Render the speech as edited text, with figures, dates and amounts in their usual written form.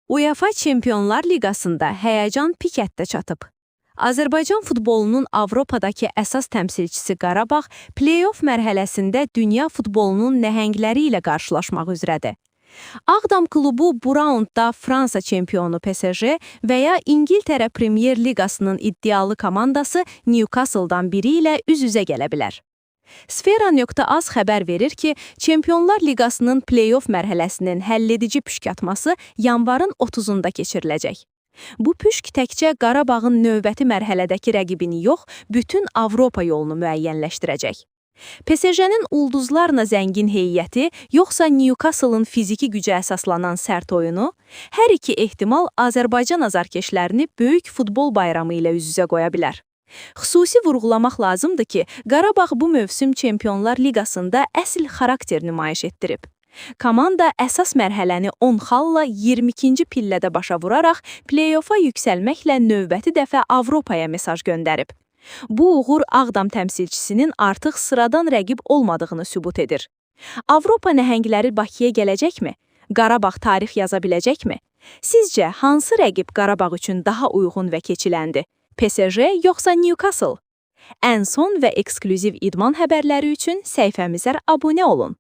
UEFA Çempionlar Liqasında həyəcan pikətdə çatıb. Azərbaycan futbolunun Avropadakı əsas təmsilçisi Qarabağ play-off mərhələsində dünya futbolunun nəhəngləri ilə qarşılaşmaq üzrədir. Ağdam klubu bu raundda Fransa çempionu PSG və ya İngiltərə Premyer Liqasının iddialı komandası Newcastle-dan biri ilə üz-üzə gələ bilər. Sfera.az xəbər verir ki, Çempionlar Liqasının play-off mərhələsinin həlledici püşk atması yanvarın 30-da keçiriləcək. Bu püşk təkcə Qarabağın növbəti mərhələdəki rəqibini yox, bütün Avropa yolunu müəyyənləşdirəcək. PSG-nin ulduzlarla zəngin heyəti, yoxsa Newcastle-ın fiziki gücə əsaslanan sərt oyunu, hər iki ehtimal Azərbaycan azarkeşlərini böyük futbol bayramı ilə üz-üzə qoya bilər. Xüsusi vurğulamaq lazımdır ki, Qarabağ bu mövsüm Çempionlar Liqasında əsl xarakter nümayiş etdirib. Komanda əsas mərhələni 10 xalla 22-ci pillədə başa vuraraq play-offa yüksəlməklə növbəti dəfə Avropaya mesaj göndərib. Bu uğur Ağdam təmsilçisinin artıq sıradan rəqib olmadığını sübut edir. Avropa nəhəngləri Bakıya gələcəkmi? Qarabağ tarix yaza biləcəkmi? Sizcə, hansı rəqib Qarabağ üçün daha uyğun və keçiləndir? PSG yoxsa Newcastle? Ən son və eksklüziv idman xəbərləri üçün səhifəmizə abunə olun.